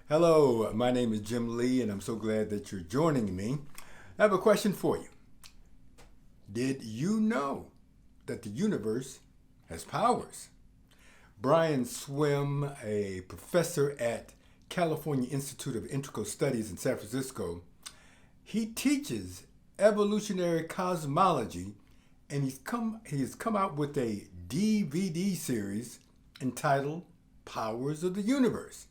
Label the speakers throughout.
Speaker 1: Hello, my name is Jim Lee, and I'm so glad that you're joining me. I have a question for you. Did you know that the universe has powers? Brian Swim, a professor at California Institute of Integral Studies in San Francisco, he teaches evolutionary cosmology, and he's come out with a DVD series entitled Powers of the Universe.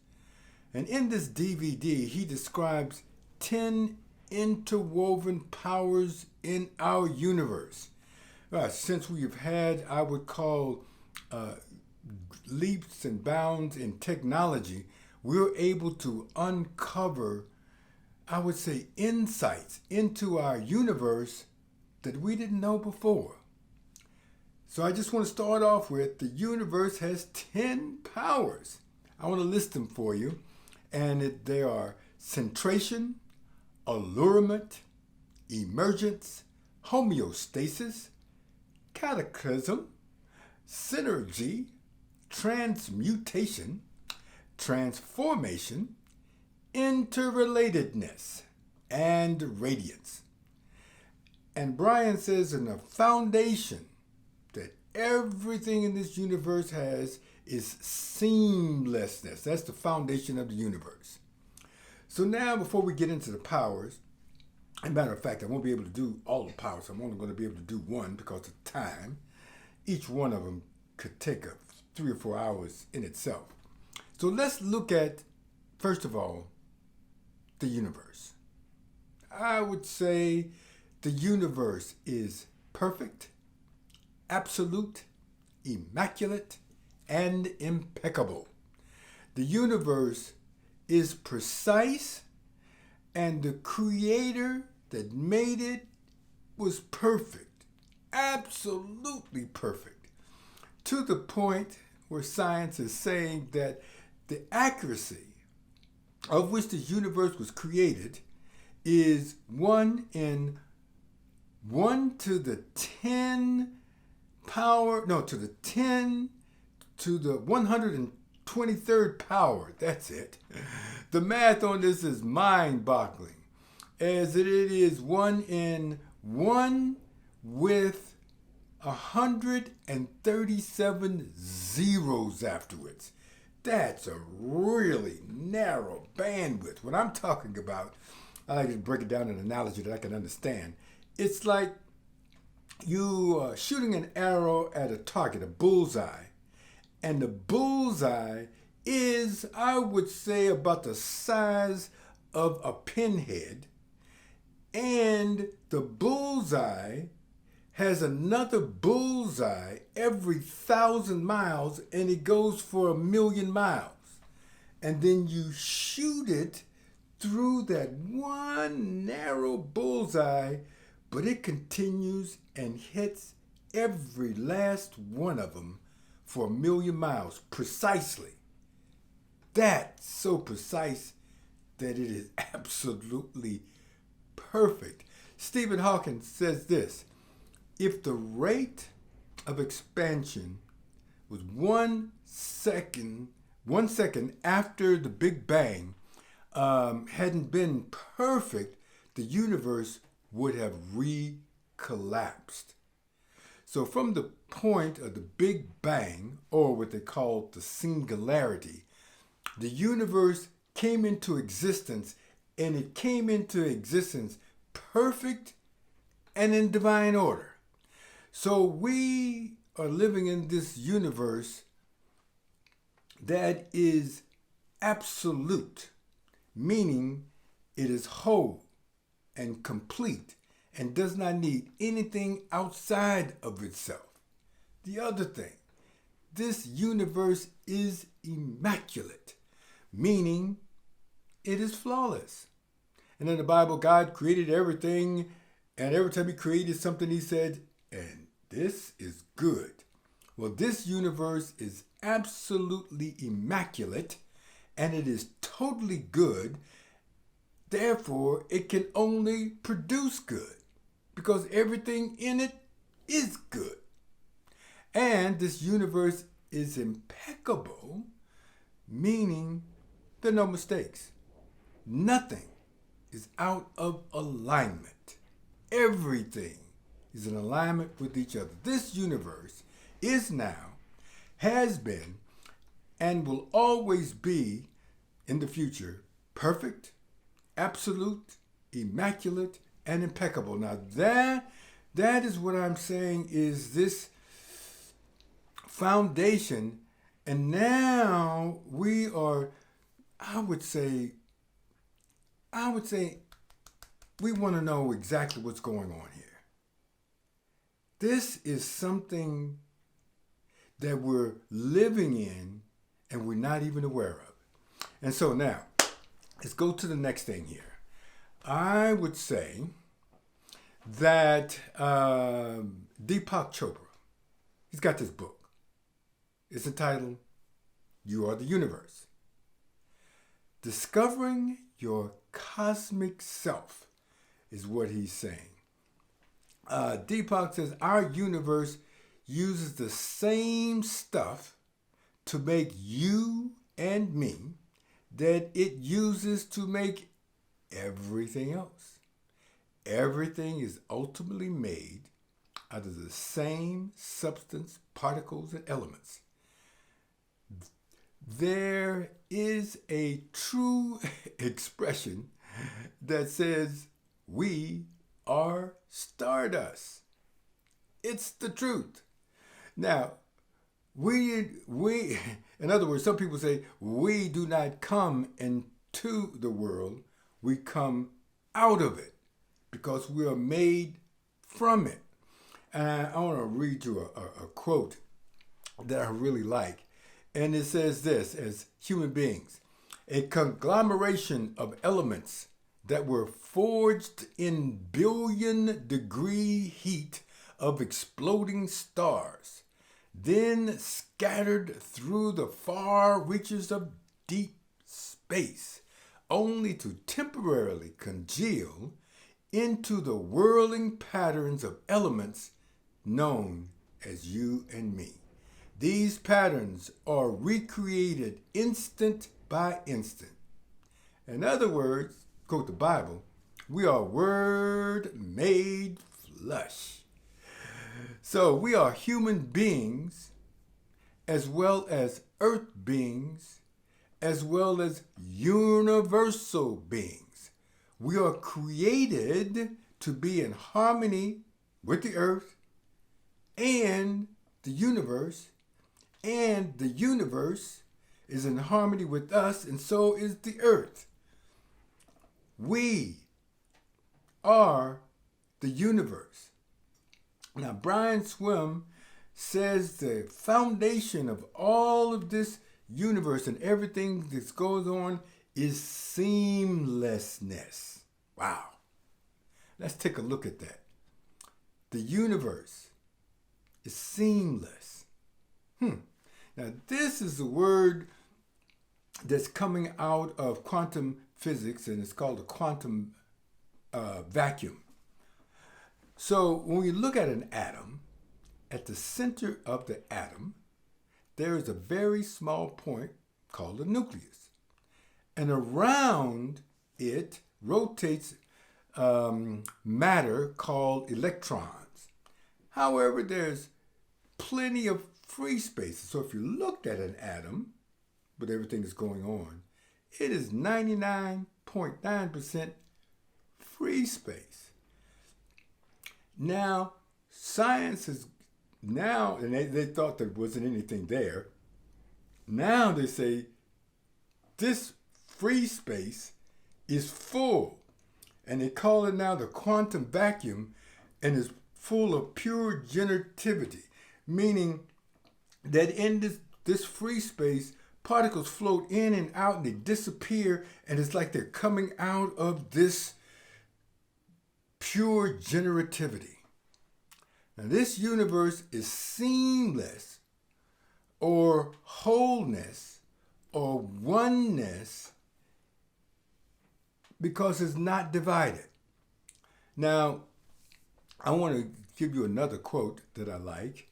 Speaker 1: And in this DVD, he describes 10 interwoven powers in our universe. Since we've had, I would call, leaps and bounds in technology, we're able to uncover, I would say, insights into our universe that we didn't know before. So I just want to start off with the universe has 10 powers. I want to list them for you. And they are centration, allurement, emergence, homeostasis, cataclysm, synergy, transmutation, transformation, interrelatedness, and radiance. And Brian says in the foundation that everything in this universe has is seamlessness. That's the foundation of the universe. So now, before we get into the powers, as a matter of fact, I won't be able to do all the powers. I'm only going to be able to do one because of time. Each one of them could take 3 or 4 hours in itself. So let's look at, first of all, the universe. I would say the universe is perfect, absolute, immaculate, and impeccable. The universe is precise, and the creator that made it was perfect, absolutely perfect, to the point where science is saying that the accuracy of which the universe was created is 1 in 1 to the 10 power, no, to the 10 to the 123rd power. That's it. The math on this is mind-boggling, as it is 1 in 1 with 137 zeros afterwards. That's a really narrow bandwidth. What I'm talking about, I like to break it down in an analogy that I can understand. It's like you shooting an arrow at a target, a bullseye. And the bullseye is, I would say, about the size of a pinhead. And the bullseye has another bullseye every 1,000 miles, and it goes for 1,000,000 miles. And then you shoot it through that one narrow bullseye, but it continues and hits every last one of them for 1,000,000 miles, precisely. That's so precise that it is absolutely perfect. Stephen Hawking says this: if the rate of expansion was 1 second after the Big Bang hadn't been perfect, the universe would have collapsed. So from the point of the Big Bang, or what they call the singularity, the universe came into existence, and it came into existence perfect and in divine order. So we are living in this universe that is absolute, meaning it is whole and complete and does not need anything outside of itself. The other thing, this universe is immaculate, meaning it is flawless. And in the Bible, God created everything, and every time he created something, he said, and this is good. Well, this universe is absolutely immaculate, and it is totally good. Therefore, it can only produce good, because everything in it is good. And this universe is impeccable, meaning There are no mistakes. Nothing is out of alignment. Everything is in alignment with each other. This universe is now, has been, and will always be in the future perfect, absolute, immaculate, and impeccable. Now that is what I'm saying is this foundation, and now we are, I would say we want to know exactly what's going on here. This is something that we're living in and we're not even aware of. And so now, let's go to the next thing here. I would say that Deepak Chopra, he's got this book. It's entitled, You Are the Universe. Discovering Your Cosmic Self is what he's saying. Deepak says, our universe uses the same stuff to make you and me that it uses to make everything else. Everything is ultimately made out of the same substance, particles, and elements. There is a true expression that says, we are stardust. It's the truth. Now, we, in other words, some people say, we do not come into the world, we come out of it because we are made from it. And I want to read you a quote that I really like. And it says this, as human beings, a conglomeration of elements that were forged in billion-degree heat of exploding stars, then scattered through the far reaches of deep space, only to temporarily congeal into the whirling patterns of elements known as you and me. These patterns are recreated instant by instant. In other words, quote the Bible, we are word made flesh. So we are human beings as well as earth beings as well as universal beings. We are created to be in harmony with the earth and the universe, and the universe is in harmony with us, and so is the earth. We are the universe. Now, Brian Swim says the foundation of all of this universe and everything that goes on is seamlessness. Wow. Let's take a look at that. The universe is seamless. Now, this is a word that's coming out of quantum physics, and it's called a quantum vacuum. So when we look at an atom, at the center of the atom, there is a very small point called a nucleus. And around it rotates matter called electrons. However, there's plenty of free space. So if you looked at an atom, with everything that's going on, it is 99.9% free space. Now, science is now, and they thought there wasn't anything there. Now they say this free space is full. And they call it now the quantum vacuum, and is full of pure generativity, meaning that in this free space, particles float in and out and they disappear, and it's like they're coming out of this pure generativity. Now, this universe is seamless, or wholeness, or oneness, because it's not divided. Now, I want to give you another quote that I like,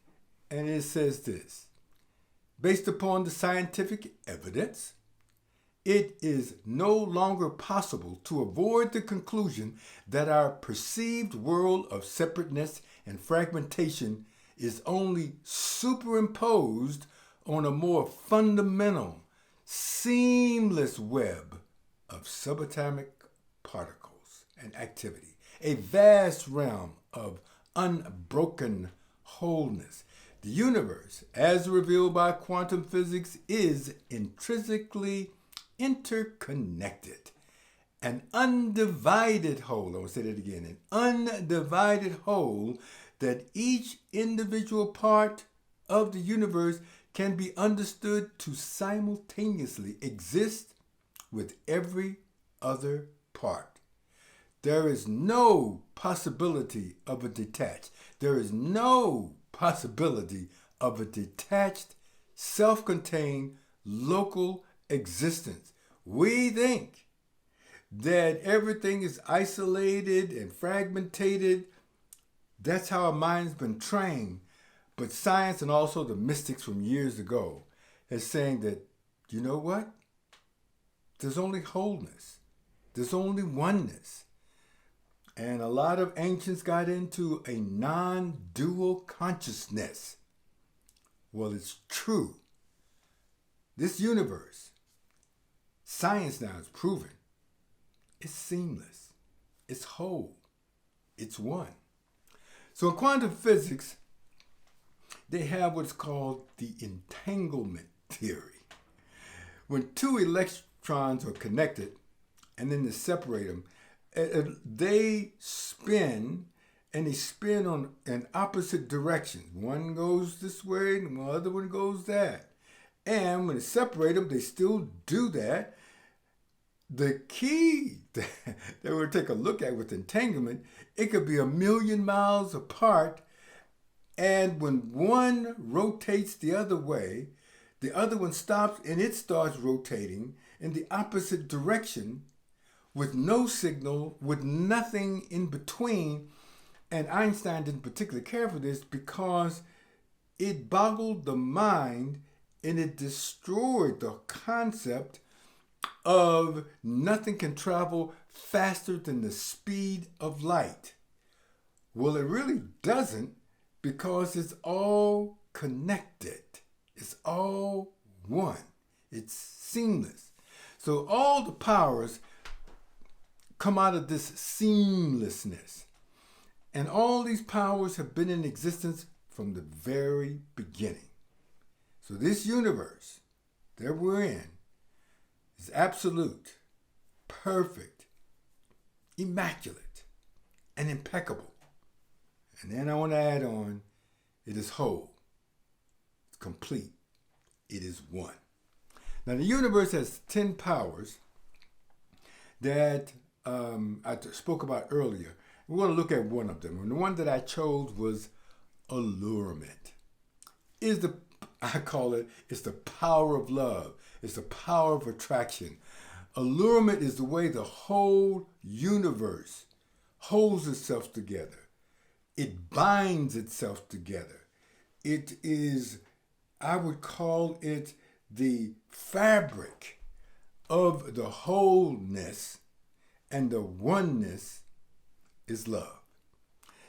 Speaker 1: and it says this: based upon the scientific evidence, it is no longer possible to avoid the conclusion that our perceived world of separateness and fragmentation is only superimposed on a more fundamental, seamless web of subatomic particles and activity, a vast realm of unbroken wholeness. The universe, as revealed by quantum physics, is intrinsically interconnected. An undivided whole, I want to say that again, an undivided whole that each individual part of the universe can be understood to simultaneously exist with every other part. There is no possibility of a detached. There is no possibility of a detached, self-contained, local existence. We think that everything is isolated and fragmented. That's how our mind's been trained. But science and also the mystics from years ago is saying that, you know what? There's only wholeness. There's only oneness. And a lot of ancients got into a non-dual consciousness. Well, it's true. This universe, science now has proven, it's seamless. It's whole. It's one. So in quantum physics, they have what's called the entanglement theory. When two electrons are connected and then they separate them, they spin and they spin on an opposite direction. One goes this way and the other one goes that. And when they separate them, they still do that. The key that we'll take a look at with entanglement, it could be 1,000,000 miles apart, and when one rotates the other way, the other one stops and it starts rotating in the opposite direction with no signal, with nothing in between. And Einstein didn't particularly care for this because it boggled the mind and it destroyed the concept of nothing can travel faster than the speed of light. Well, it really doesn't, because it's all connected. It's all one. It's seamless. So all the powers come out of this seamlessness. And all these powers have been in existence from the very beginning. So this universe that we're in is absolute, perfect, immaculate, and impeccable. And then I want to add on, it is whole, it's complete, it is one. Now the universe has 10 powers that I spoke about earlier. We're going to look at one of them. And the one that I chose was allurement. I call it, it's the power of love. It's the power of attraction. Allurement is the way the whole universe holds itself together. It binds itself together. It is, I would call it, the fabric of the wholeness, and the oneness is love.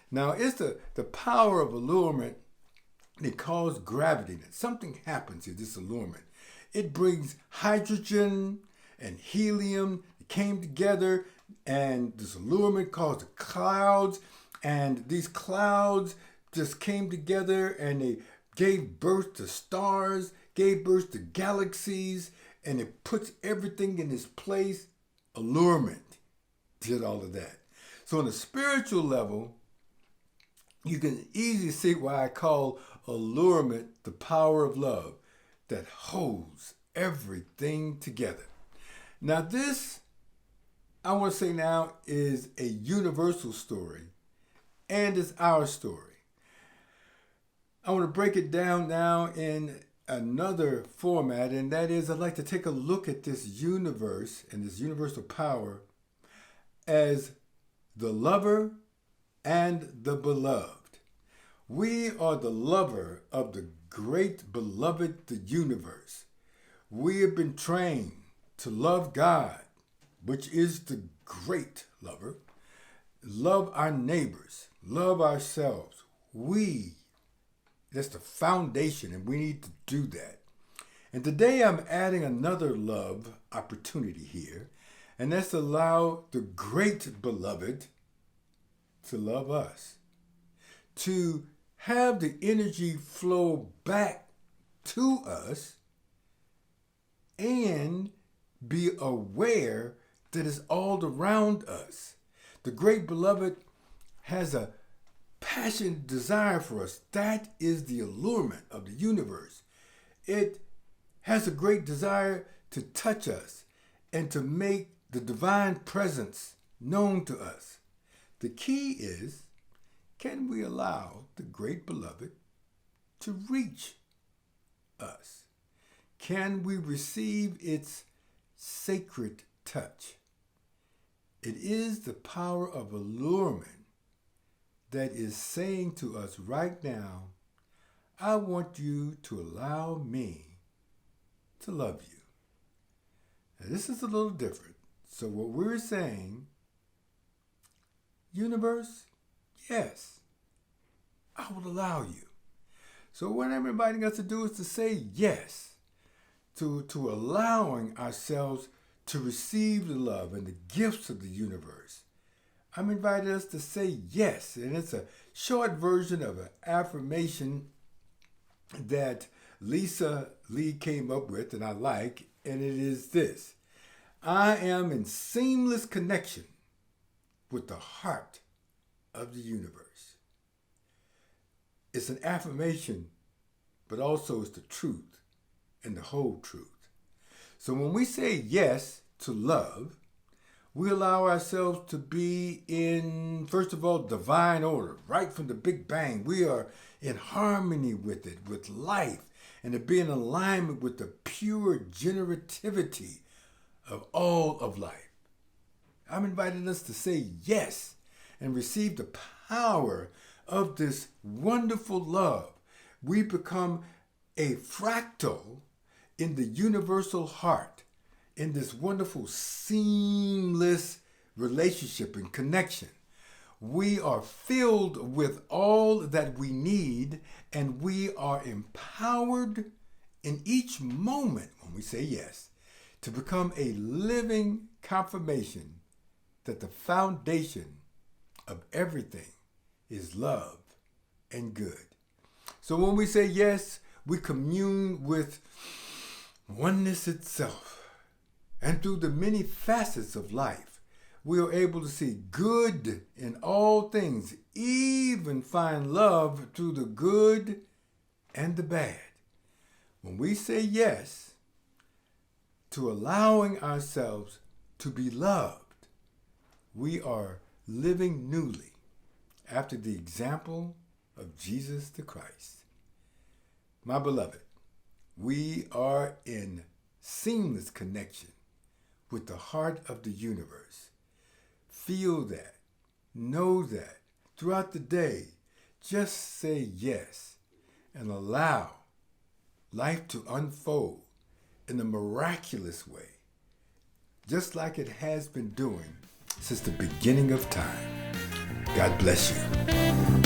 Speaker 1: Now, it's the power of allurement. It causes gravity. Something happens in this allurement. It brings hydrogen and helium. It came together, and this allurement caused the clouds. And these clouds just came together, and they gave birth to stars, gave birth to galaxies, and it puts everything in its place. Allurement did all of that. So on a spiritual level, you can easily see why I call allurement the power of love that holds everything together. Now this, I want to say now, is a universal story, and it's our story. I want to break it down now in another format, and that is I'd like to take a look at this universe and this universal power as the lover and the beloved. We are the lover of the great beloved, the universe. We have been trained to love God, which is the great lover, love our neighbors, love ourselves. That's the foundation, and we need to do that. And today I'm adding another love opportunity here, and that's allow the great beloved to love us, to have the energy flow back to us and be aware that it's all around us. The great beloved has a passionate desire for us. That is the allurement of the universe. It has a great desire to touch us and to make the divine presence known to us. The key is, can we allow the great beloved to reach us? Can we receive its sacred touch? It is the power of allurement that is saying to us right now, I want you to allow me to love you. Now, this is a little different. So what we're saying, universe, yes, I will allow you. So what I'm inviting us to do is to say yes to allowing ourselves to receive the love and the gifts of the universe. I'm inviting us to say yes, and it's a short version of an affirmation that L.U.T came up with and I like, and it is this: I am in seamless connection with the heart of the universe. It's an affirmation, but also it's the truth and the whole truth. So when we say yes to love, we allow ourselves to be in, first of all, divine order. Right from the Big Bang, we are in harmony with it, with life, and to be in alignment with the pure generativity of all of life. I'm inviting us to say yes and receive the power of this wonderful love. We become a fractal in the universal heart, in this wonderful seamless relationship and connection. We are filled with all that we need, and we are empowered in each moment when we say yes to become a living confirmation that the foundation of everything is love and good. So when we say yes, we commune with oneness itself. And through the many facets of life, we are able to see good in all things, even find love through the good and the bad. When we say yes to allowing ourselves to be loved, we are living newly after the example of Jesus the Christ. My beloved, we are in seamless connection with the heart of the universe. Feel that, know that. Throughout the day, just say yes and allow life to unfold in a miraculous way, just like it has been doing since the beginning of time. God bless you.